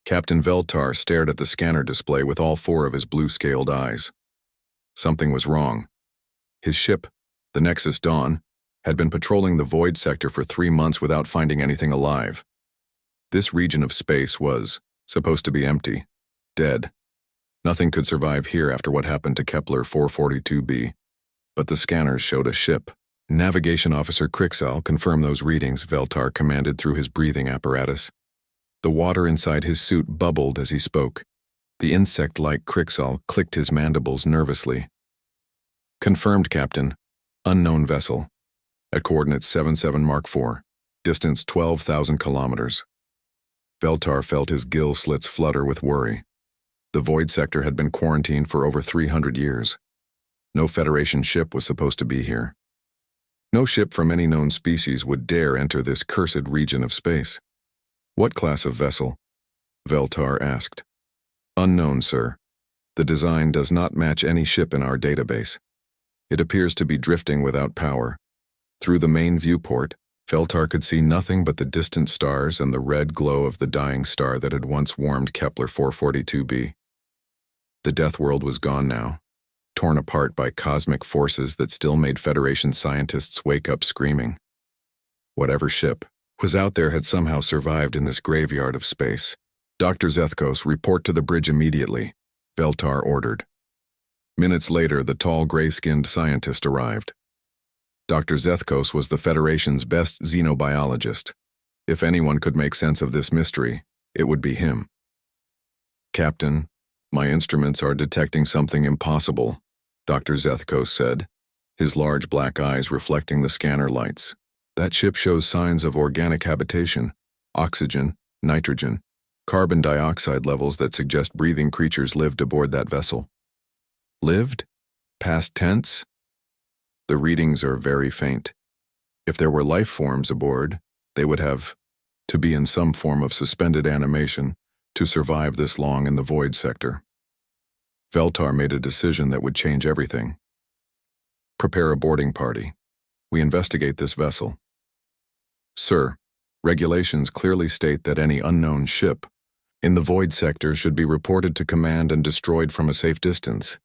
Captain Veltar stared at the scanner display with all four of his blue-scaled eyes. Something was wrong. His ship, the Nexus Dawn, had been patrolling the void sector for 3 months without finding anything alive. This region of space was supposed to be empty, dead. Nothing could survive here after what happened to Kepler 442b. But the scanners showed a ship. Navigation Officer Krixal confirmed those readings, Veltar commanded through his breathing apparatus. The water inside his suit bubbled as he spoke. The insect-like Krixal clicked his mandibles nervously. Confirmed, Captain. Unknown vessel. At coordinates 77 Mark IV. Distance 12,000 kilometers. Veltar felt his gill slits flutter with worry. The void sector had been quarantined for over 300 years. No Federation ship was supposed to be here. No ship from any known species would dare enter this cursed region of space. What class of vessel? Veltar asked. Unknown, sir. The design does not match any ship in our database. It appears to be drifting without power. Through the main viewport, Veltar could see nothing but the distant stars and the red glow of the dying star that had once warmed Kepler 442b. The Death World was gone now, torn apart by cosmic forces that still made Federation scientists wake up screaming. Whatever ship was out there had somehow survived in this graveyard of space. Dr. Zethkos, report to the bridge immediately, Veltar ordered. Minutes later, the tall, gray-skinned scientist arrived. Dr. Zethkos was the Federation's best xenobiologist. If anyone could make sense of this mystery, it would be him. Captain, my instruments are detecting something impossible, Dr. Zethkos said, his large black eyes reflecting the scanner lights. That ship shows signs of organic habitation, oxygen, nitrogen, carbon dioxide levels that suggest breathing creatures lived aboard that vessel. Lived? Past tense? The readings are very faint. If there were life forms aboard, they would have to be in some form of suspended animation to survive this long in the void sector. Veltar made a decision that would change everything. Prepare a boarding party. We investigate this vessel. Sir, regulations clearly state that any unknown ship in the void sector should be reported to command and destroyed from a safe distance.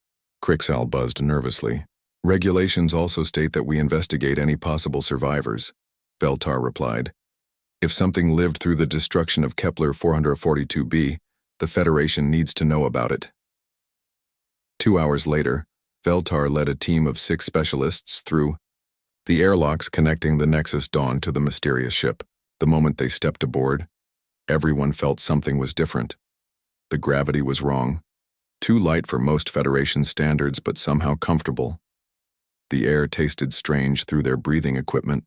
Krixal buzzed nervously. Regulations also state that we investigate any possible survivors, Veltar replied. If something lived through the destruction of Kepler 442b, the Federation needs to know about it. 2 hours later, Veltar led a team of 6 specialists through the airlocks connecting the Nexus Dawn to the mysterious ship. The moment they stepped aboard, everyone felt something was different. The gravity was wrong. Too light for most Federation standards, but somehow comfortable. The air tasted strange through their breathing equipment,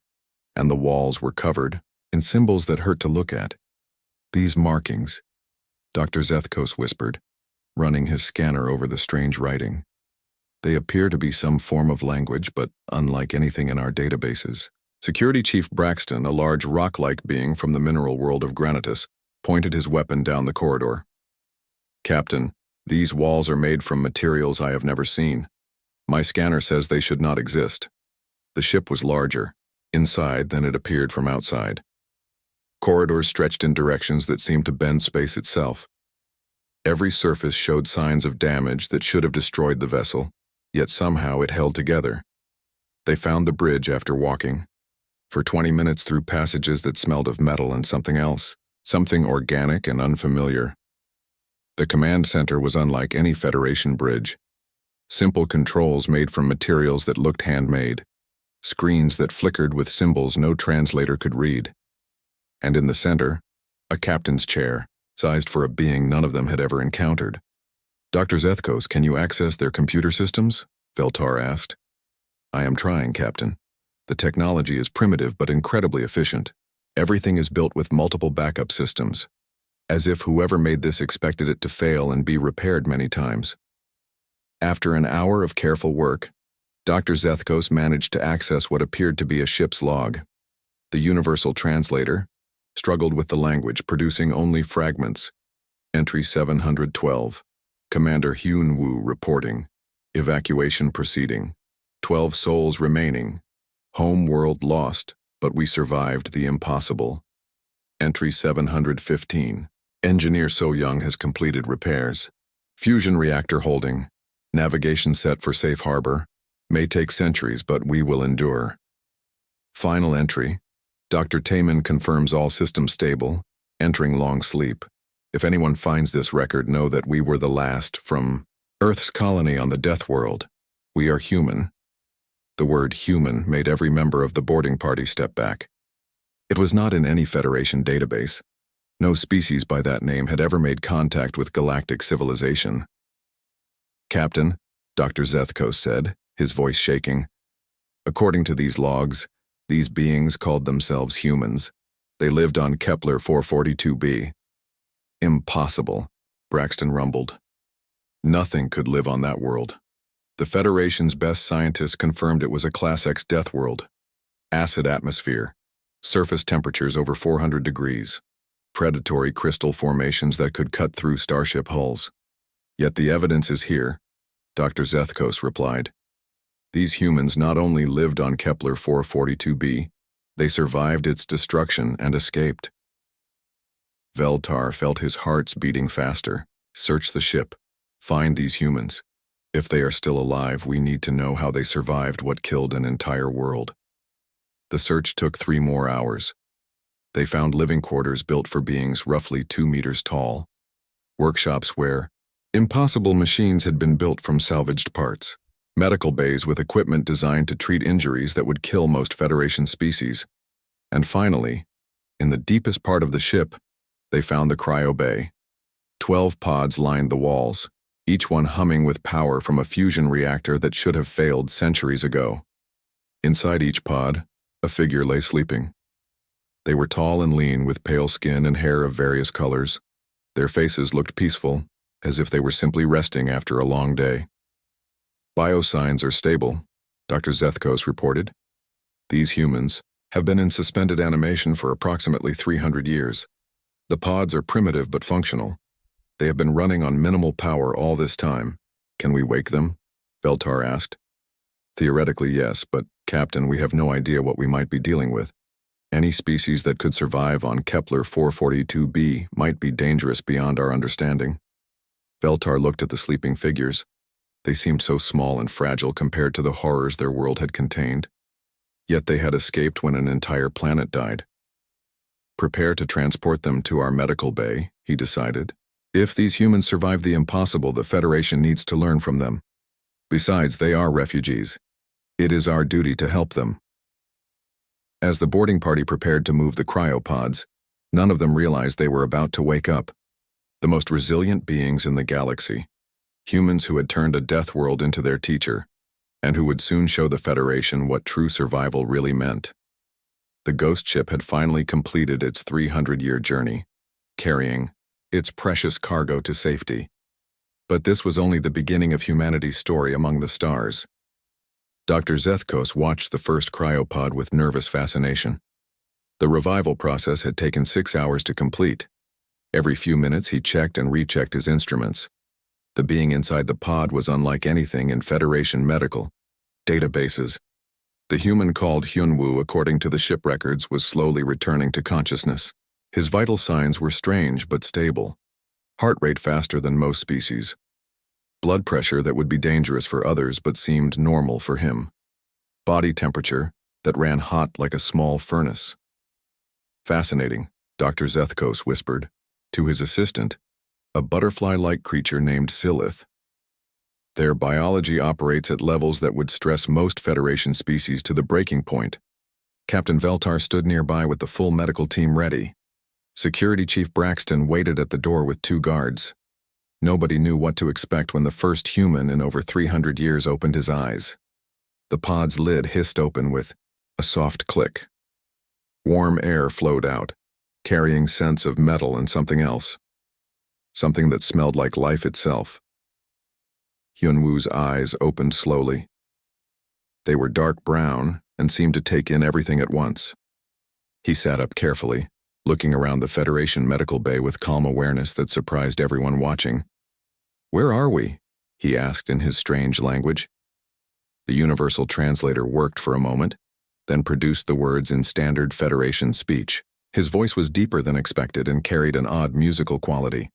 and the walls were covered in symbols that hurt to look at. These markings, Dr. Zethkos whispered, running his scanner over the strange writing. They appear to be some form of language, but unlike anything in our databases. Security Chief Braxton, a large rock-like being from the mineral world of Granitus, pointed his weapon down the corridor. Captain, these walls are made from materials I have never seen. My scanner says they should not exist. The ship was larger, inside, than it appeared from outside. Corridors stretched in directions that seemed to bend space itself. Every surface showed signs of damage that should have destroyed the vessel, yet somehow it held together. They found the bridge after walking. For 20 minutes through passages that smelled of metal and something else, something organic and unfamiliar. The command center was unlike any Federation bridge. Simple controls made from materials that looked handmade, screens that flickered with symbols no translator could read. And in the center, a captain's chair, sized for a being none of them had ever encountered. Dr. Zethkos, can you access their computer systems? Veltar asked. I am trying, Captain. The technology is primitive but incredibly efficient. Everything is built with multiple backup systems, as if whoever made this expected it to fail and be repaired many times. After an hour of careful work, Dr. Zethkos managed to access what appeared to be a ship's log. The universal translator struggled with the language, producing only fragments. Entry 712. Commander Hyun Woo reporting. Evacuation proceeding. 12 souls remaining. Home world lost, but we survived the impossible. Entry 715. Engineer So Young has completed repairs. Fusion reactor holding. Navigation set for safe harbor. May take centuries, but we will endure. Final entry. Dr. Taman confirms all systems stable, entering long sleep. If anyone finds this record, know that we were the last from Earth's colony on the Death World. We are human. The word human made every member of the boarding party step back. It was not in any Federation database. No species by that name had ever made contact with galactic civilization. Captain, Dr. Zethkos said, his voice shaking. According to these logs, these beings called themselves humans. They lived on Kepler 442b. Impossible, Braxton rumbled. Nothing could live on that world. The Federation's best scientists confirmed it was a Class X death world. Acid atmosphere, surface temperatures over 400 degrees, predatory crystal formations that could cut through starship hulls. Yet the evidence is here, Dr. Zethkos replied. These humans not only lived on Kepler 442b, they survived its destruction and escaped. Veltar felt his hearts beating faster. Search the ship. Find these humans. If they are still alive, we need to know how they survived what killed an entire world. The search took 3 more hours. They found living quarters built for beings roughly 2 meters tall. Workshops where impossible machines had been built from salvaged parts. Medical bays with equipment designed to treat injuries that would kill most Federation species. And finally, in the deepest part of the ship, they found the cryo bay. 12 pods lined the walls, each one humming with power from a fusion reactor that should have failed centuries ago. Inside each pod, a figure lay sleeping. They were tall and lean with pale skin and hair of various colors. Their faces looked peaceful, as if they were simply resting after a long day. Biosigns are stable, Dr. Zethkos reported. These humans have been in suspended animation for approximately 300 years. The pods are primitive but functional. They have been running on minimal power all this time. Can we wake them? Veltar asked. Theoretically, yes, but, Captain, we have no idea what we might be dealing with. Any species that could survive on Kepler 442b might be dangerous beyond our understanding. Veltar looked at the sleeping figures. They seemed so small and fragile compared to the horrors their world had contained. Yet they had escaped when an entire planet died. Prepare to transport them to our medical bay, he decided. If these humans survive the impossible, the Federation needs to learn from them. Besides, they are refugees. It is our duty to help them. As the boarding party prepared to move the cryopods, none of them realized they were about to wake up. The most resilient beings in the galaxy. Humans who had turned a death world into their teacher, and who would soon show the Federation what true survival really meant. The ghost ship had finally completed its 300-year journey, carrying its precious cargo to safety. But this was only the beginning of humanity's story among the stars. Dr. Zethkos watched the first cryopod with nervous fascination. The revival process had taken 6 hours to complete. Every few minutes he checked and rechecked his instruments. The being inside the pod was unlike anything in Federation medical databases. The human called Hyunwoo, according to the ship records, was slowly returning to consciousness. His vital signs were strange but stable. Heart rate faster than most species. Blood pressure that would be dangerous for others but seemed normal for him. Body temperature that ran hot like a small furnace. Fascinating, Dr. Zethkos whispered to his assistant, a butterfly-like creature named Silith. Their biology operates at levels that would stress most Federation species to the breaking point. Captain Veltar stood nearby with the full medical team ready. Security Chief Braxton waited at the door with 2 guards. Nobody knew what to expect when the first human in over 300 years opened his eyes. The pod's lid hissed open with a soft click. Warm air flowed out, carrying scents of metal and something else. Something that smelled like life itself. Hyunwoo's eyes opened slowly. They were dark brown and seemed to take in everything at once. He sat up carefully, looking around the Federation medical bay with calm awareness that surprised everyone watching. "Where are we?" he asked in his strange language. The universal translator worked for a moment, then produced the words in standard Federation speech. His voice was deeper than expected and carried an odd musical quality.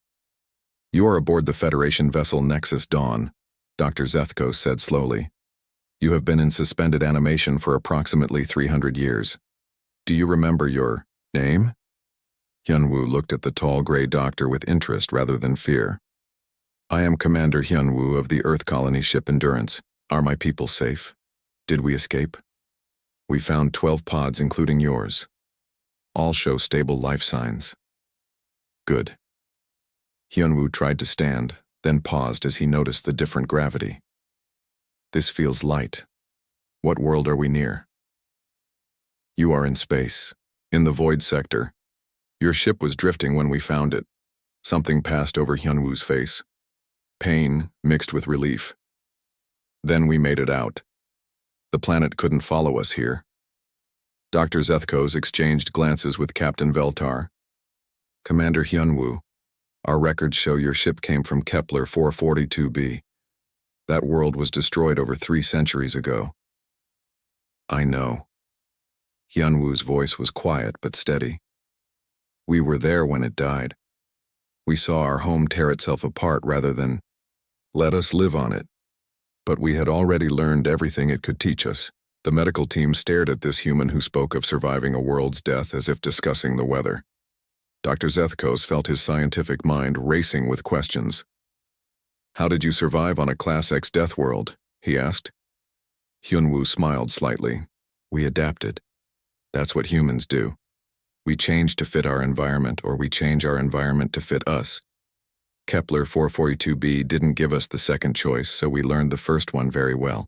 "You are aboard the Federation vessel Nexus Dawn," Dr. Zethkos said slowly. "You have been in suspended animation for approximately 300 years. Do you remember your name?" Hyunwoo looked at the tall gray doctor with interest rather than fear. "I am Commander Hyunwoo of the Earth colony ship Endurance. Are my people safe? Did we escape? We found 12 pods, including yours. All show stable life signs." "Good." Hyunwoo tried to stand, then paused as he noticed the different gravity. "This feels light. What world are we near?" "You are in space, in the void sector. Your ship was drifting when we found it." Something passed over Hyunwoo's face. Pain mixed with relief. "Then we made it out. The planet couldn't follow us here." Dr. Zethkos exchanged glances with Captain Veltar. "Commander Hyunwoo, our records show your ship came from Kepler 442b. That world was destroyed over 3 centuries ago." "I know." Hyunwoo's voice was quiet but steady. "We were there when it died. We saw our home tear itself apart rather than let us live on it. But we had already learned everything it could teach us." The medical team stared at this human who spoke of surviving a world's death as if discussing the weather. Dr. Zethkos felt his scientific mind racing with questions. "How did you survive on a Class X death world?" he asked. Hyunwoo smiled slightly. "We adapted. That's what humans do. We change to fit our environment, or we change our environment to fit us. Kepler 442b didn't give us the second choice, so we learned the first one very well."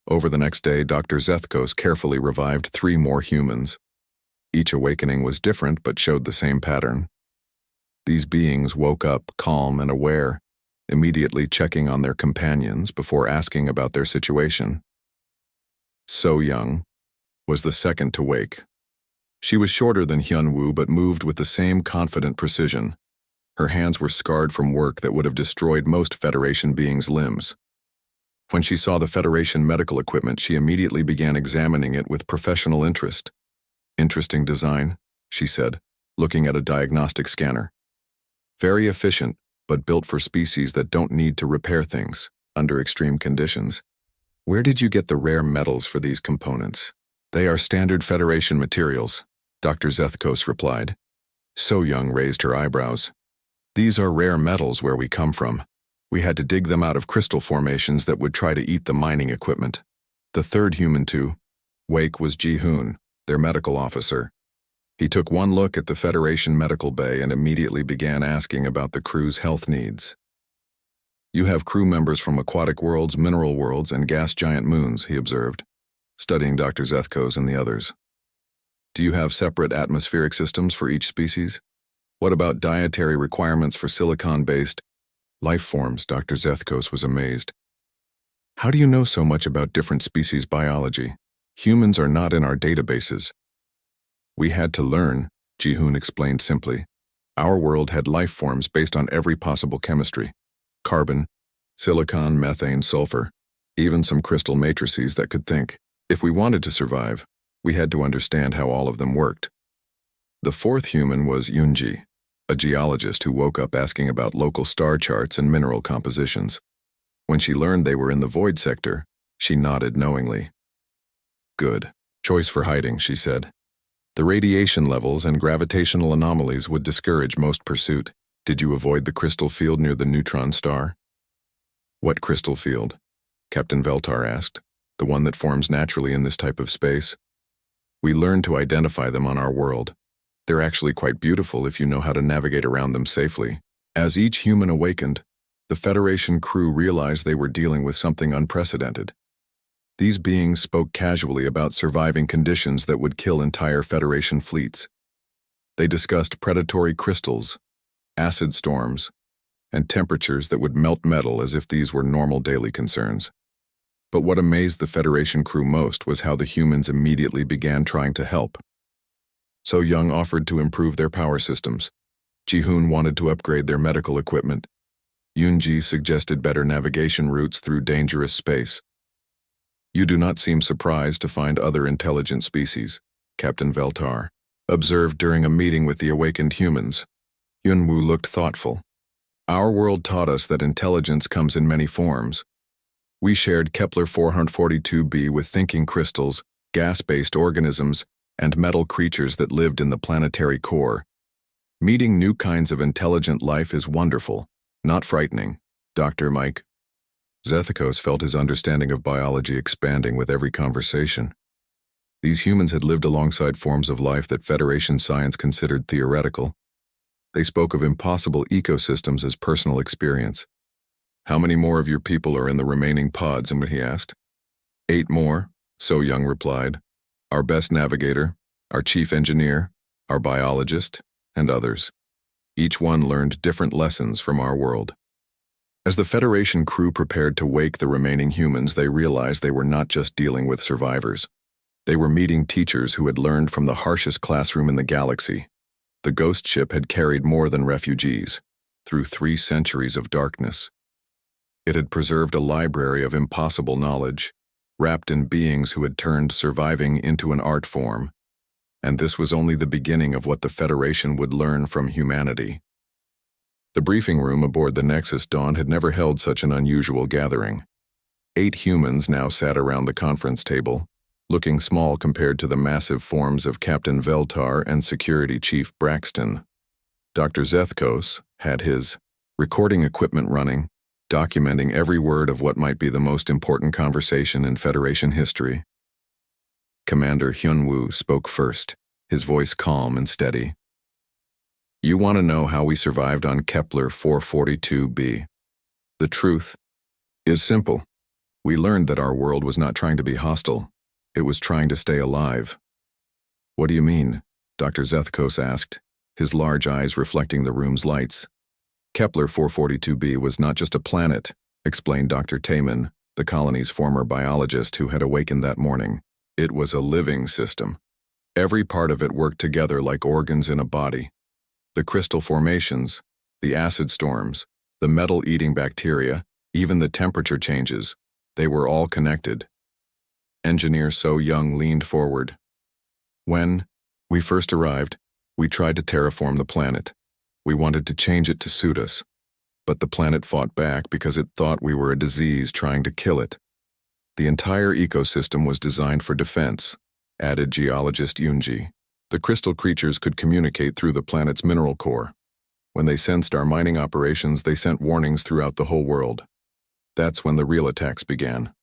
Over the next day, Dr. Zethkos carefully revived 3 more humans. Each awakening was different but showed the same pattern. These beings woke up calm and aware, immediately checking on their companions before asking about their situation. So Young was the second to wake. She was shorter than Hyunwoo but moved with the same confident precision. Her hands were scarred from work that would have destroyed most Federation beings' limbs. When she saw the Federation medical equipment, she immediately began examining it with professional interest. "Interesting design," she said, looking at a diagnostic scanner. "Very efficient, but built for species that don't need to repair things under extreme conditions. Where did you get the rare metals for these components?" "They are standard Federation materials," Dr. Zethkos replied. So Young raised her eyebrows. "These are rare metals where we come from. We had to dig them out of crystal formations that would try to eat the mining equipment." The third human to wake was Ji-hoon, their medical officer. He took one look at the Federation medical bay and immediately began asking about the crew's health needs. "You have crew members from aquatic worlds, mineral worlds, and gas giant moons," he observed, studying Dr. Zethkos and the others. "Do you have separate atmospheric systems for each species? What about dietary requirements for silicon-based life forms?" Dr. Zethkos was amazed. "How do you know so much about different species biology? Humans are not in our databases." "We had to learn," Ji-hoon explained simply. "Our world had life forms based on every possible chemistry. Carbon, silicon, methane, sulfur, even some crystal matrices that could think. If we wanted to survive, we had to understand how all of them worked." The fourth human was Yoonji, a geologist who woke up asking about local star charts and mineral compositions. When she learned they were in the void sector, she nodded knowingly. "Good. Choice for hiding," she said. "The radiation levels and gravitational anomalies would discourage most pursuit. Did you avoid the crystal field near the neutron star?" "What crystal field?" Captain Veltar asked. "The one that forms naturally in this type of space. We learned to identify them on our world. They're actually quite beautiful if you know how to navigate around them safely." As each human awakened, the Federation crew realized they were dealing with something unprecedented. These beings spoke casually about surviving conditions that would kill entire Federation fleets. They discussed predatory crystals, acid storms, and temperatures that would melt metal as if these were normal daily concerns. But what amazed the Federation crew most was how the humans immediately began trying to help. So Young offered to improve their power systems. Ji-hoon wanted to upgrade their medical equipment. Yoonji suggested better navigation routes through dangerous space. "You do not seem surprised to find other intelligent species," Captain Veltar observed during a meeting with the awakened humans. Yunwu looked thoughtful. Our world taught us that intelligence comes in many forms. We shared Kepler 442b with thinking crystals, gas-based organisms, and metal creatures that lived in the planetary core. Meeting new kinds of intelligent life is wonderful, not frightening, Dr. Mike. Zethikos felt his understanding of biology expanding with every conversation. These humans had lived alongside forms of life that Federation science considered theoretical. They spoke of impossible ecosystems as personal experience. "How many more of your people are in the remaining pods?" he asked. "8 more, So Young replied. "Our best navigator, our chief engineer, our biologist, and others. Each one learned different lessons from our world." As the Federation crew prepared to wake the remaining humans, they realized they were not just dealing with survivors. They were meeting teachers who had learned from the harshest classroom in the galaxy. The ghost ship had carried more than refugees, through 3 centuries of darkness. It had preserved a library of impossible knowledge, wrapped in beings who had turned surviving into an art form. And this was only the beginning of what the Federation would learn from humanity. The briefing room aboard the Nexus Dawn had never held such an unusual gathering. 8 humans now sat around the conference table, looking small compared to the massive forms of Captain Veltar and Security Chief Braxton. Dr. Zethkos had his recording equipment running, documenting every word of what might be the most important conversation in Federation history. Commander Hyunwoo spoke first, his voice calm and steady. "You want to know how we survived on Kepler 442b. The truth is simple. We learned that our world was not trying to be hostile. It was trying to stay alive." "What do you mean?" Dr. Zethkos asked, his large eyes reflecting the room's lights. "Kepler 442b was not just a planet," explained Dr. Taman, the colony's former biologist who had awakened that morning. "It was a living system. Every part of it worked together like organs in a body. The crystal formations, the acid storms, the metal-eating bacteria, even the temperature changes, they were all connected." Engineer So Young leaned forward. "When we first arrived, we tried to terraform the planet. We wanted to change it to suit us. But the planet fought back because it thought we were a disease trying to kill it. The entire ecosystem was designed for defense," added geologist Yunji. "The crystal creatures could communicate through the planet's mineral core. When they sensed our mining operations, they sent warnings throughout the whole world. That's when the real attacks began."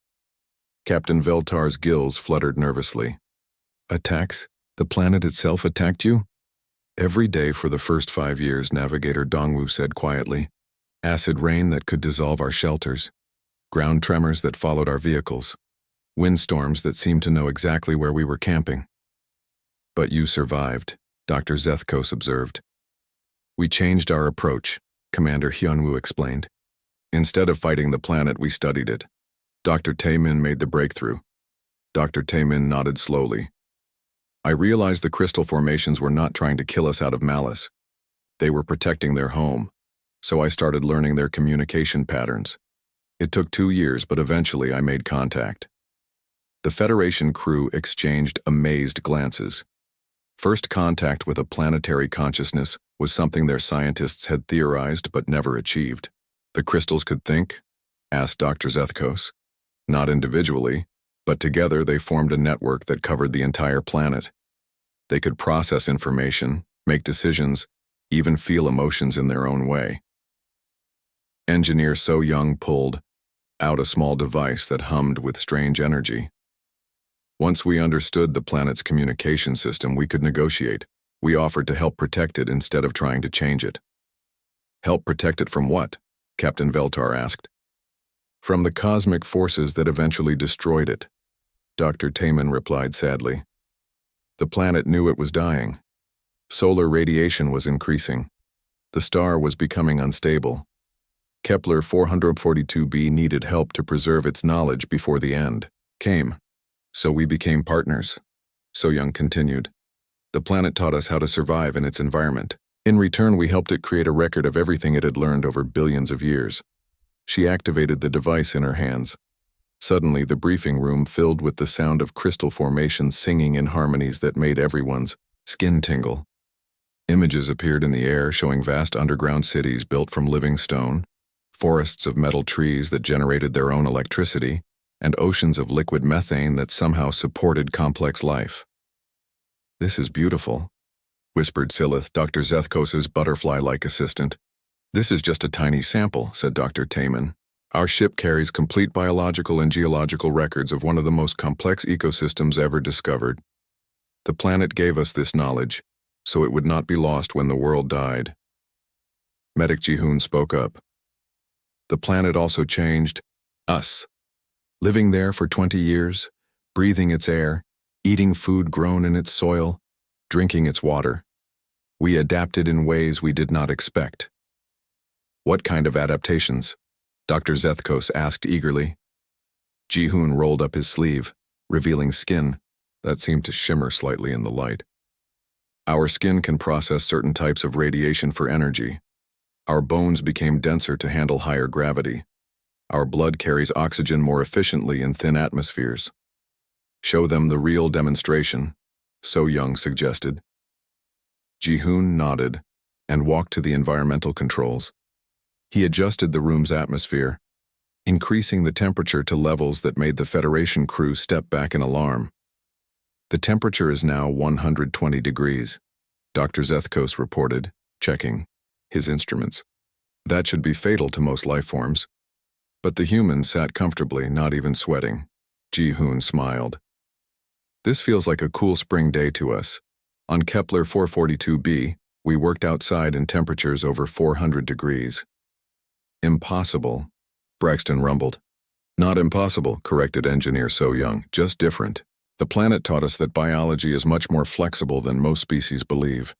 Captain Veltar's gills fluttered nervously. "Attacks? The planet itself attacked you?" "Every day for the first 5 years," Navigator Dongwu said quietly. "Acid rain that could dissolve our shelters. Ground tremors that followed our vehicles. Windstorms that seemed to know exactly where we were camping." "But you survived," Dr. Zethkos observed. "We changed our approach," Commander Hyunwoo explained. "Instead of fighting the planet, we studied it. Dr. Taemin made the breakthrough." Dr. Taemin nodded slowly. "I realized the crystal formations were not trying to kill us out of malice. They were protecting their home, so I started learning their communication patterns. It took 2 years, but eventually I made contact." The Federation crew exchanged amazed glances. First contact with a planetary consciousness was something their scientists had theorized but never achieved. "The crystals could think?" asked Dr. Zethkos. "Not individually, but together they formed a network that covered the entire planet. They could process information, make decisions, even feel emotions in their own way." Engineer So Young pulled out a small device that hummed with strange energy. "Once we understood the planet's communication system, we could negotiate. We offered to help protect it instead of trying to change it." "Help protect it from what?" Captain Veltar asked. "From the cosmic forces that eventually destroyed it," Dr. Taeman replied sadly. "The planet knew it was dying. Solar radiation was increasing. The star was becoming unstable. Kepler 442b needed help to preserve its knowledge before the end came. So we became partners," So Young continued. "The planet taught us how to survive in its environment. In return, we helped it create a record of everything it had learned over billions of years." She activated the device in her hands. Suddenly, the briefing room filled with the sound of crystal formations singing in harmonies that made everyone's Skin tingle. Images appeared in the air showing vast underground cities built from living stone, forests of metal trees that generated their own electricity, and oceans of liquid methane that somehow supported complex life. "This is beautiful," whispered Silith, Dr. Zethkos's butterfly-like assistant. "This is just a tiny sample," said Dr. Taman. "Our ship carries complete biological and geological records of one of the most complex ecosystems ever discovered. The planet gave us this knowledge, so it would not be lost when the world died." Medic Jihoon spoke up. "The planet also changed us. Living there for 20 years, breathing its air, eating food grown in its soil, drinking its water. We adapted in ways we did not expect." "What kind of adaptations?" Dr. Zethkos asked eagerly. Jihoon rolled up his sleeve, revealing skin that seemed to shimmer slightly in the light. "Our skin can process certain types of radiation for energy. Our bones became denser to handle higher gravity. Our blood carries oxygen more efficiently in thin atmospheres." "Show them the real demonstration," So Young suggested. Jihoon nodded and walked to the environmental controls. He adjusted the room's atmosphere, increasing the temperature to levels that made the Federation crew step back in alarm. "The temperature is now 120 degrees, Dr. Zethkos reported, checking his instruments. "That should be fatal to most life forms." But the humans sat comfortably, not even sweating. Jihoon smiled. "This feels like a cool spring day to us. On Kepler 442b, we worked outside in temperatures over 400 degrees. "Impossible," Braxton rumbled. "Not impossible," corrected Engineer So Young, "just different. The planet taught us that biology is much more flexible than most species believe.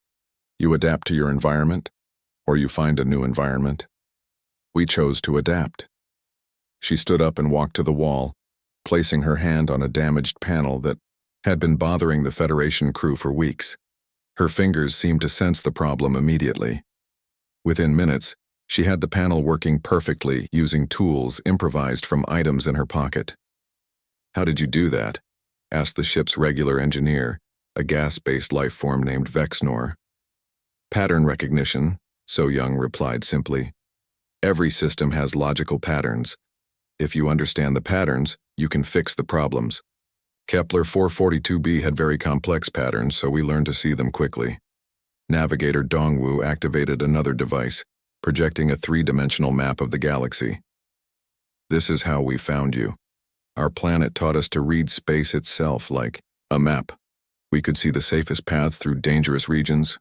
You adapt to your environment, or you find a new environment. We chose to adapt." She stood up and walked to the wall, placing her hand on a damaged panel that had been bothering the Federation crew for weeks. Her fingers seemed to sense the problem immediately. Within minutes, she had the panel working perfectly using tools improvised from items in her pocket. "How did you do that?" asked the ship's regular engineer, a gas-based life form named Vexnor. "Pattern recognition," So Young replied simply. "Every system has logical patterns. If you understand the patterns, you can fix the problems. Kepler 442b had very complex patterns, so we learned to see them quickly." Navigator Dongwu activated another device, projecting a three-dimensional map of the galaxy. "This is how we found you. Our planet taught us to read space itself like a map. We could see the safest paths through dangerous regions.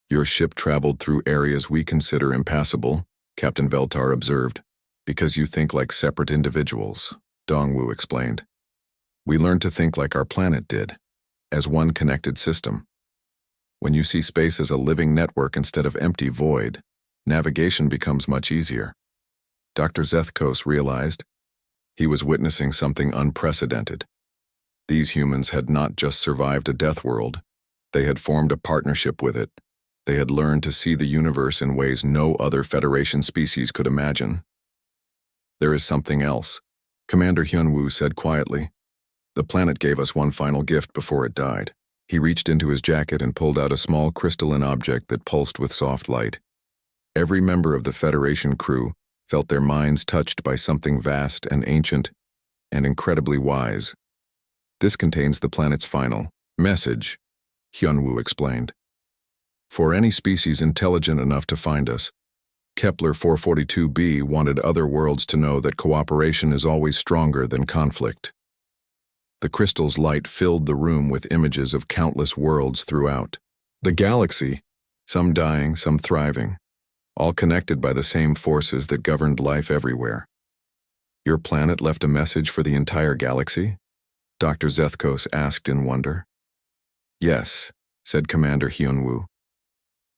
Your ship traveled through areas we consider impassable," Captain Veltar observed. "Because you think like separate individuals," Dongwu explained. "We learned to think like our planet did, as one connected system. When you see space as a living network instead of empty void, navigation becomes much easier." Dr. Zethkos realized he was witnessing something unprecedented. These humans had not just survived a death world, they had formed a partnership with it. They had learned to see the universe in ways no other Federation species could imagine. "There is something else," Commander Hyunwoo said quietly. "The planet gave us one final gift before it died." He reached into his jacket and pulled out a small crystalline object that pulsed with soft light. Every member of the Federation crew felt their minds touched by something vast and ancient and incredibly wise. "This contains the planet's final message," Hyunwoo explained. "For any species intelligent enough to find us, Kepler 442b wanted other worlds to know that cooperation is always stronger than conflict." The crystal's light filled the room with images of countless worlds throughout the galaxy, some dying, some thriving, all connected by the same forces that governed life everywhere. "Your planet left a message for the entire galaxy?" Dr. Zethkos asked in wonder. "Yes," said Commander Hyunwoo.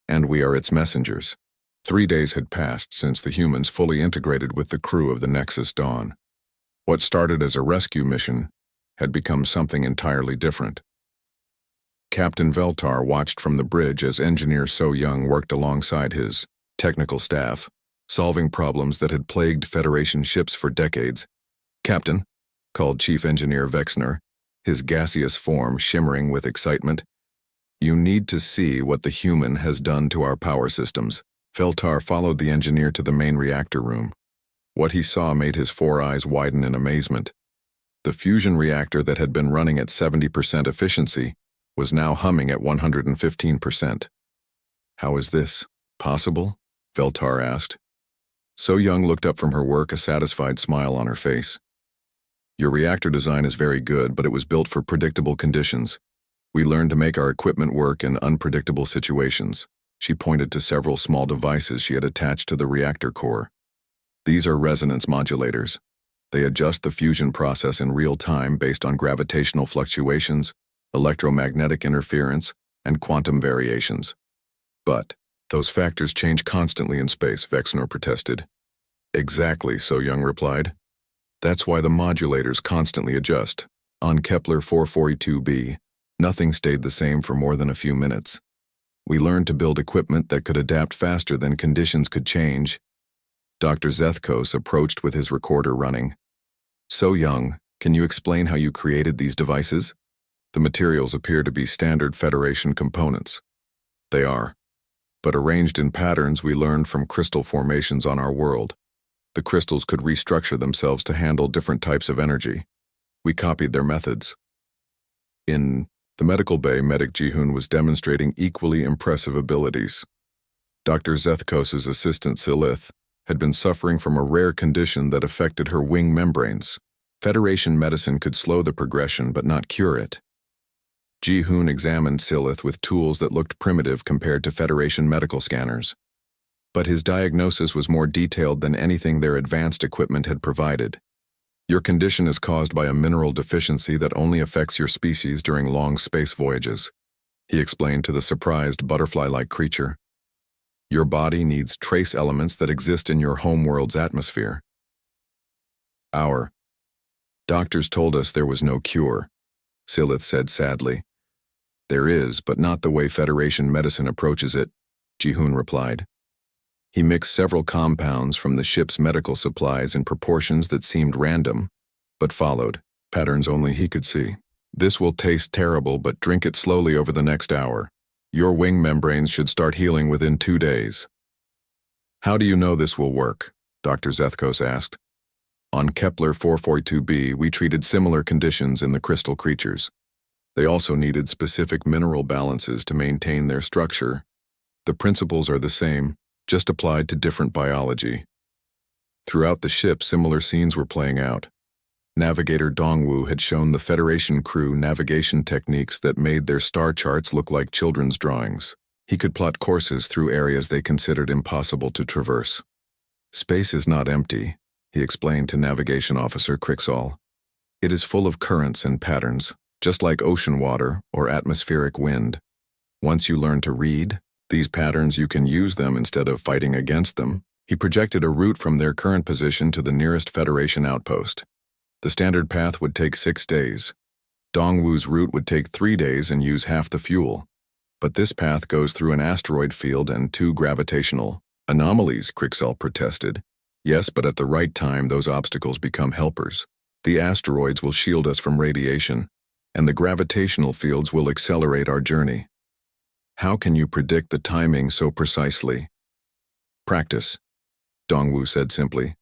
"And we are its messengers." 3 days had passed since the humans fully integrated with the crew of the Nexus Dawn. What started as a rescue mission had become something entirely different. Captain Veltar watched from the bridge as Engineer So Young worked alongside his technical staff, solving problems that had plagued Federation ships for decades. "Captain," called Chief Engineer Vexner, his gaseous form shimmering with excitement, You need to see what the human has done to our power systems. Feltar followed the engineer to the main reactor room. What he saw made his four eyes widen in amazement. The fusion reactor that had been running at 70% efficiency was now humming at 115%. How is this possible? Feltar asked. So Young looked up from her work, a satisfied smile on her face. Your reactor design is very good, but it was built for predictable conditions. We learned to make our equipment work in unpredictable situations. She pointed to several small devices she had attached to the reactor core. These are resonance modulators. They adjust the fusion process in real time based on gravitational fluctuations, electromagnetic interference, and quantum variations. But those factors change constantly in space, Vexnor protested. Exactly, So Young replied. That's why the modulators constantly adjust. On Kepler 442b, nothing stayed the same for more than a few minutes. We learned to build equipment that could adapt faster than conditions could change. Dr. Zethkos approached with his recorder running. So Young, can you explain how you created these devices? The materials appear to be standard Federation components. They are. But arranged in patterns we learned from crystal formations on our world. The crystals could restructure themselves to handle different types of energy. We copied their methods. In the medical bay, Medic Jihoon was demonstrating equally impressive abilities. Dr. Zethkos' assistant Silith had been suffering from a rare condition that affected her wing membranes. Federation medicine could slow the progression but not cure it. Jihoon examined Silith with tools that looked primitive compared to Federation medical scanners. But his diagnosis was more detailed than anything their advanced equipment had provided. Your condition is caused by a mineral deficiency that only affects your species during long space voyages, he explained to the surprised butterfly-like creature. Your body needs trace elements that exist in your homeworld's atmosphere. Our doctors told us there was no cure, Silith said sadly. There is, but not the way Federation medicine approaches it, Jihoon replied. He mixed several compounds from the ship's medical supplies in proportions that seemed random, but followed patterns only he could see. This will taste terrible, but drink it slowly over the next hour. Your wing membranes should start healing within 2 days. How do you know this will work? Dr. Zethkos asked. On Kepler 442b, we treated similar conditions in the crystal creatures. They also needed specific mineral balances to maintain their structure. The principles are the same, just applied to different biology. Throughout the ship, similar scenes were playing out. Navigator Dongwu had shown the Federation crew navigation techniques that made their star charts look like children's drawings. He could plot courses through areas they considered impossible to traverse. Space is not empty, he explained to Navigation Officer Crixall. It is full of currents and patterns, just like ocean water or atmospheric wind. Once you learn to read these patterns, you can use them instead of fighting against them. He projected a route from their current position to the nearest Federation outpost. The standard path would take 6 days. Dongwu's route would take 3 days and use half the fuel. But this path goes through an asteroid field and 2 gravitational anomalies, Crixall protested. Yes, but at the right time, those obstacles become helpers. The asteroids will shield us from radiation, and the gravitational fields will accelerate our journey. How can you predict the timing so precisely? Practice, Dongwu said simply.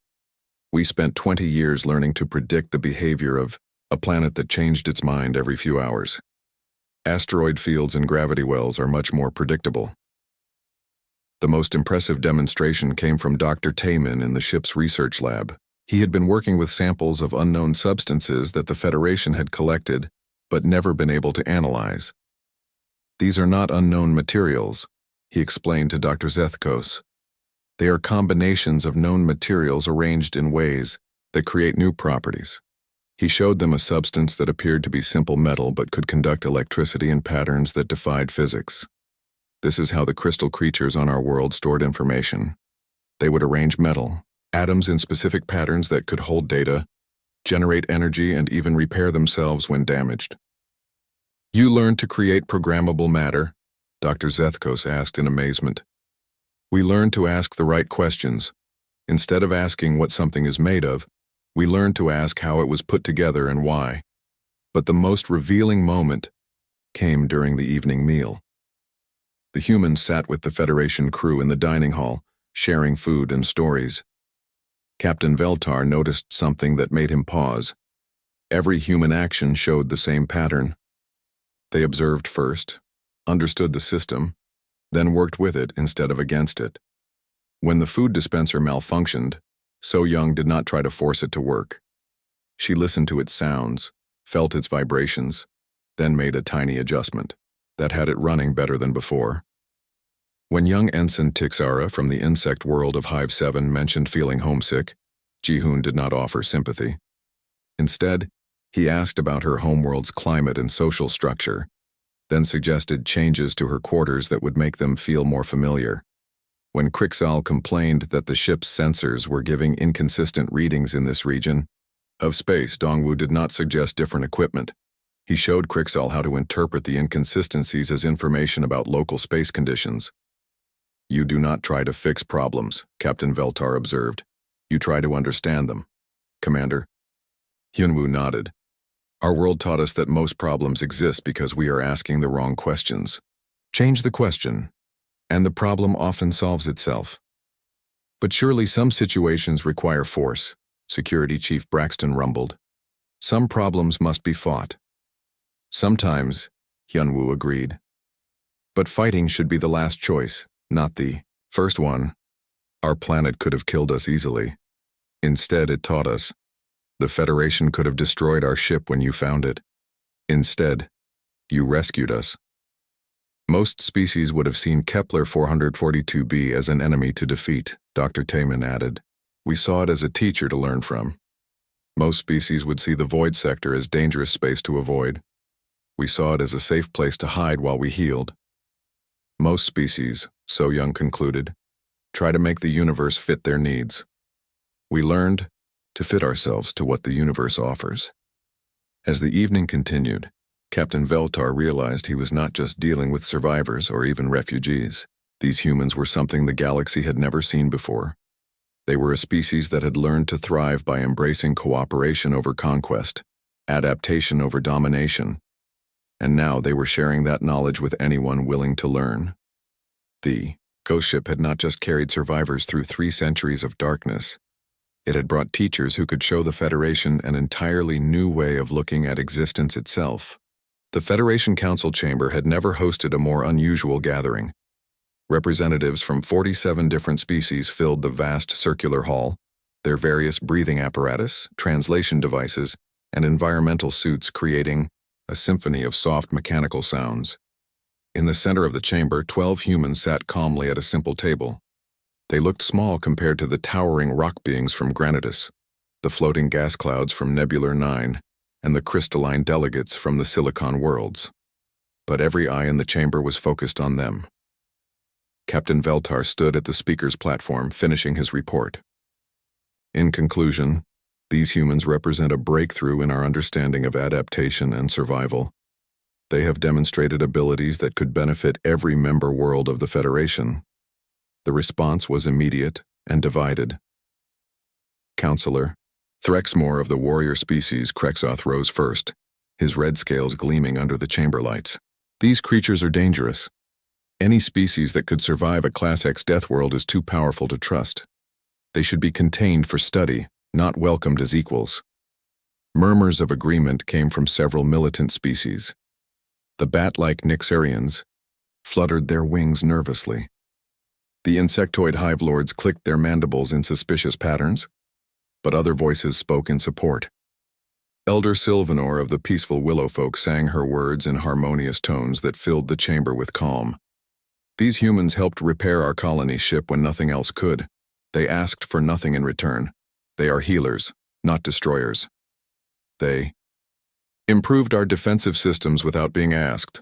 We spent 20 years learning to predict the behavior of a planet that changed its mind every few hours. Asteroid fields and gravity wells are much more predictable. The most impressive demonstration came from Dr. Taemin in the ship's research lab. He had been working with samples of unknown substances that the Federation had collected but never been able to analyze. These are not unknown materials, he explained to Dr. Zethkos. They are combinations of known materials arranged in ways that create new properties. He showed them a substance that appeared to be simple metal but could conduct electricity in patterns that defied physics. This is how the crystal creatures on our world stored information. They would arrange metal, atoms in specific patterns that could hold data, generate energy, and even repair themselves when damaged. You learned to create programmable matter? Dr. Zethkos asked in amazement. We learned to ask the right questions. Instead of asking what something is made of, we learned to ask how it was put together and why. But the most revealing moment came during the evening meal. The humans sat with the Federation crew in the dining hall, sharing food and stories. Captain Veltar noticed something that made him pause. Every human action showed the same pattern. They observed first, understood the system, then worked with it instead of against it. When the food dispenser malfunctioned, So Young did not try to force it to work. She listened to its sounds, felt its vibrations, then made a tiny adjustment that had it running better than before. When young Ensign Tixara from the insect world of Hive 7 mentioned feeling homesick, Ji-hoon did not offer sympathy. Instead, he asked about her homeworld's climate and social structure, then suggested changes to her quarters that would make them feel more familiar. When Krixal complained that the ship's sensors were giving inconsistent readings in this region of space, Dongwu did not suggest different equipment. He showed Krixal how to interpret the inconsistencies as information about local space conditions. "You do not try to fix problems," Captain Veltar observed. "You try to understand them." "Commander?" Hyunwoo nodded. "Our world taught us that most problems exist because we are asking the wrong questions. Change the question, and the problem often solves itself. But surely some situations require force," Security Chief Braxton rumbled. "Some problems must be fought." "Sometimes," Hyunwoo agreed. "But fighting should be the last choice, not the first one. Our planet could have killed us easily. Instead, it taught us. The Federation could have destroyed our ship when you found it. Instead, you rescued us. Most species would have seen Kepler 442b as an enemy to defeat," Dr. Taman added. "We saw it as a teacher to learn from. Most species would see the void sector as dangerous space to avoid. We saw it as a safe place to hide while we healed. Most species," So Young concluded, "try to make the universe fit their needs. We learned to fit ourselves to what the universe offers." As the evening continued, Captain Veltar realized he was not just dealing with survivors or even refugees. These humans were something the galaxy had never seen before. They were a species that had learned to thrive by embracing cooperation over conquest, adaptation over domination, and now they were sharing that knowledge with anyone willing to learn. The Ghost Ship had not just carried survivors through 3 centuries of darkness. It had brought teachers who could show the Federation an entirely new way of looking at existence itself. The Federation Council Chamber had never hosted a more unusual gathering. Representatives from 47 different species filled the vast circular hall, their various breathing apparatus, translation devices, and environmental suits creating a symphony of soft mechanical sounds. In the center of the chamber, 12 humans sat calmly at a simple table. They looked small compared to the towering rock beings from Granitus, the floating gas clouds from Nebular 9, and the crystalline delegates from the Silicon worlds. But every eye in the chamber was focused on them. Captain Veltar stood at the speaker's platform, finishing his report. "In conclusion, these humans represent a breakthrough in our understanding of adaptation and survival. They have demonstrated abilities that could benefit every member world of the Federation." The response was immediate and divided. "Counselor, Threxmore of the warrior species Krexoth rose first, his red scales gleaming under the chamber lights. "These creatures are dangerous. Any species that could survive a Class X death world is too powerful to trust. They should be contained for study, not welcomed as equals." Murmurs of agreement came from several militant species. The bat-like Nyxarians fluttered their wings nervously. The insectoid hive lords clicked their mandibles in suspicious patterns, but other voices spoke in support. Elder Sylvanor of the peaceful willow folk sang her words in harmonious tones that filled the chamber with calm. "These humans helped repair our colony ship when nothing else could. They asked for nothing in return. They are healers, not destroyers. They improved our defensive systems without being asked,"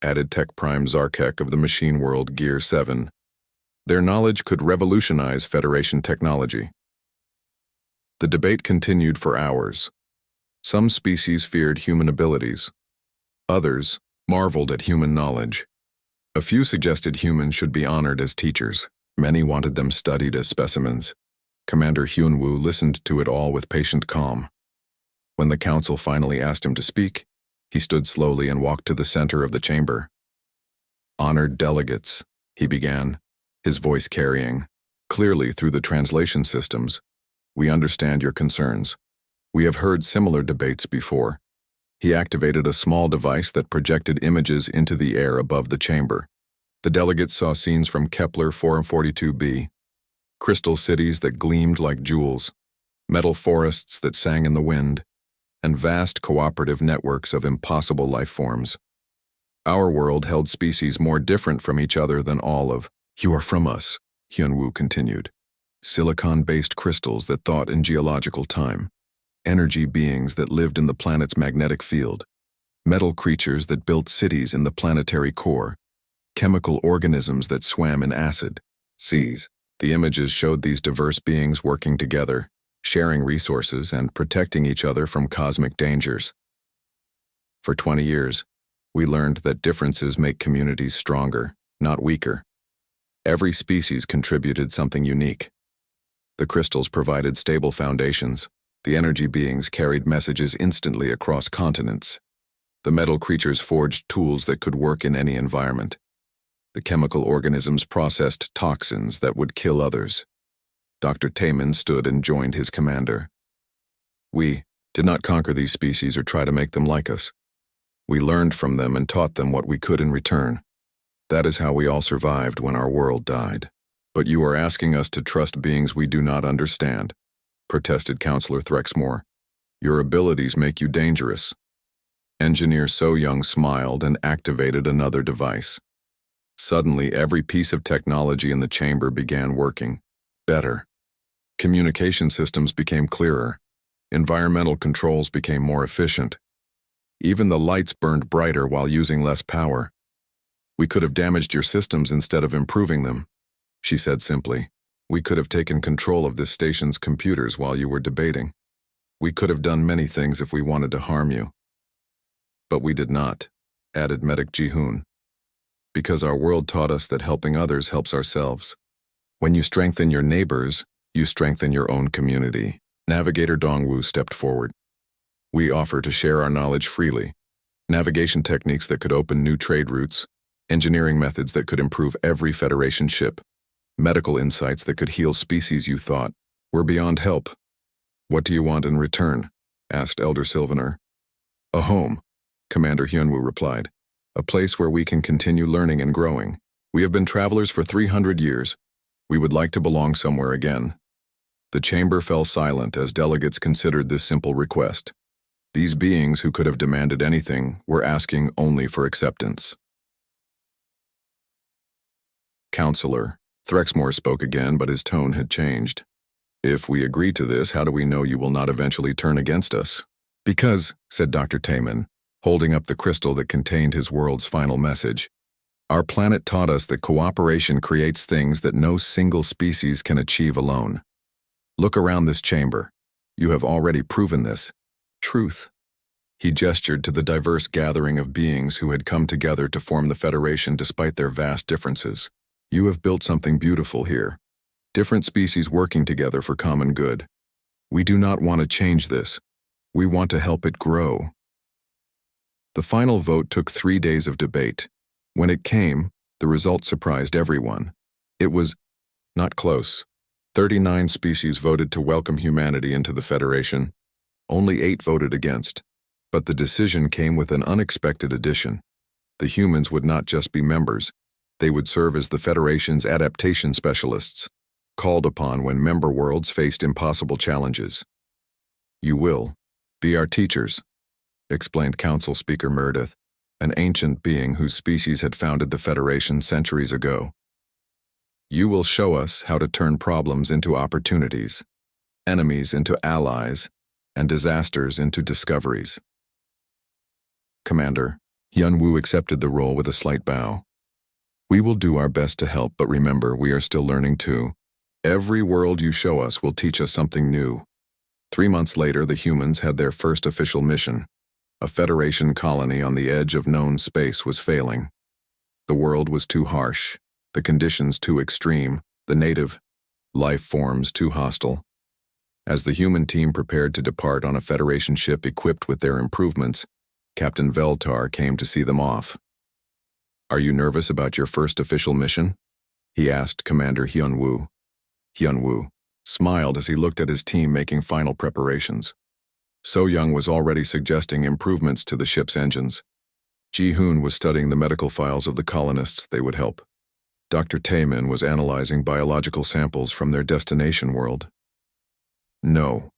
added Tech Prime Zarkek of the machine world Gear 7. "Their knowledge could revolutionize Federation technology." The debate continued for hours. Some species feared human abilities. Others marveled at human knowledge. A few suggested humans should be honored as teachers. Many wanted them studied as specimens. Commander Hyunwoo listened to it all with patient calm. When the council finally asked him to speak, He stood slowly and walked to the center of the chamber. "Honored delegates," he began, his voice carrying, clearly through the translation systems, "we understand your concerns. We have heard similar debates before." He activated a small device that projected images into the air above the chamber. The delegates saw scenes from Kepler 442b, crystal cities that gleamed like jewels, metal forests that sang in the wind, and vast cooperative networks of impossible life forms. Our world held species more different from each other than all of. "You are from us," Hyunwoo continued. "Silicon-based crystals that thought in geological time. Energy beings that lived in the planet's magnetic field. Metal creatures that built cities in the planetary core. Chemical organisms that swam in acid seas." The images showed these diverse beings working together, sharing resources and protecting each other from cosmic dangers. For 20 years, we learned that differences make communities stronger, not weaker. Every species contributed something unique. The crystals provided stable foundations. The energy beings carried messages instantly across continents. The metal creatures forged tools that could work in any environment. The chemical organisms processed toxins that would kill others. Dr. Taemin stood and joined his commander. "We did not conquer these species or try to make them like us. We learned from them and taught them what we could in return. That is how we all survived when our world died." "But you are asking us to trust beings we do not understand," protested Counselor Threxmore. "Your abilities make you dangerous." Engineer So Young smiled and activated another device. Suddenly, every piece of technology in the chamber began working better. Communication systems became clearer. Environmental controls became more efficient. Even the lights burned brighter while using less power. "We could have damaged your systems instead of improving them," she said simply. "We could have taken control of this station's computers while you were debating. We could have done many things if we wanted to harm you. But we did not," added Medic Ji-hoon, "because our world taught us that helping others helps ourselves. When you strengthen your neighbors, you strengthen your own community." Navigator Dongwoo stepped forward. "We offer to share our knowledge freely. Navigation techniques that could open new trade routes, engineering methods that could improve every Federation ship, medical insights that could heal species you thought were beyond help." "What do you want in return?" asked Elder Sylvaner. "A home," Commander Hyunwoo replied. "A place where we can continue learning and growing. We have been travelers for 300 years. We would like to belong somewhere again." The chamber fell silent as delegates considered this simple request. These beings who could have demanded anything were asking only for acceptance. "Counselor," Threxmore spoke again, but his tone had changed. "If we agree to this, how do we know you will not eventually turn against us?" "Because," said Dr. Taemin, holding up the crystal that contained his world's final message, "our planet taught us that cooperation creates things that no single species can achieve alone. Look around this chamber. You have already proven this. Truth." He gestured to the diverse gathering of beings who had come together to form the Federation despite their vast differences. "You have built something beautiful here. Different species working together for common good. We do not want to change this. We want to help it grow." The final vote took 3 days of debate. When it came, the result surprised everyone. It was not close. 39 species voted to welcome humanity into the Federation. Only 8 voted against. But the decision came with an unexpected addition. The humans would not just be members. They would serve as the Federation's adaptation specialists, called upon when member worlds faced impossible challenges. "You will be our teachers," explained Council Speaker Meredith, an ancient being whose species had founded the Federation centuries ago. "You will show us how to turn problems into opportunities, enemies into allies, and disasters into discoveries." "Commander," Hyunwoo accepted the role with a slight bow. "We will do our best to help, but remember, we are still learning too. Every world you show us will teach us something new." 3 months later, the humans had their first official mission. A Federation colony on the edge of known space was failing. The world was too harsh, the conditions too extreme, the native life forms too hostile. As the human team prepared to depart on a Federation ship equipped with their improvements, Captain Veltar came to see them off. "Are you nervous about your first official mission?" he asked Commander Hyunwoo. Hyunwoo smiled as he looked at his team making final preparations. So-young was already suggesting improvements to the ship's engines. Ji-hoon was studying the medical files of the colonists they would help. Dr. Taemin was analyzing biological samples from their destination world. "No,"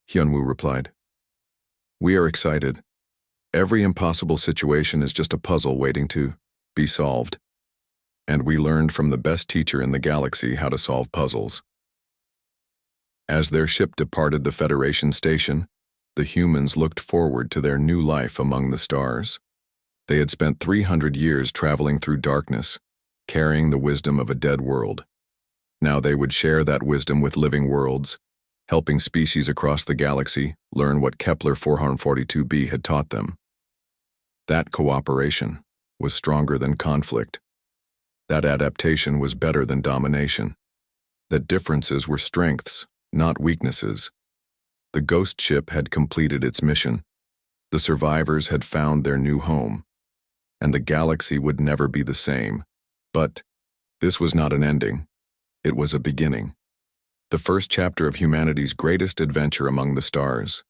Hyunwoo replied. "We are excited. Every impossible situation is just a puzzle waiting to be solved. And we learned from the best teacher in the galaxy how to solve puzzles." As their ship departed the Federation station, the humans looked forward to their new life among the stars. They had spent 300 years traveling through darkness, carrying the wisdom of a dead world. Now they would share that wisdom with living worlds, helping species across the galaxy learn what Kepler 442b had taught them. That cooperation was stronger than conflict. That adaptation was better than domination. That differences were strengths, not weaknesses. The ghost ship had completed its mission. The survivors had found their new home. And the galaxy would never be the same. But this was not an ending. It was a beginning. The first chapter of humanity's greatest adventure among the stars.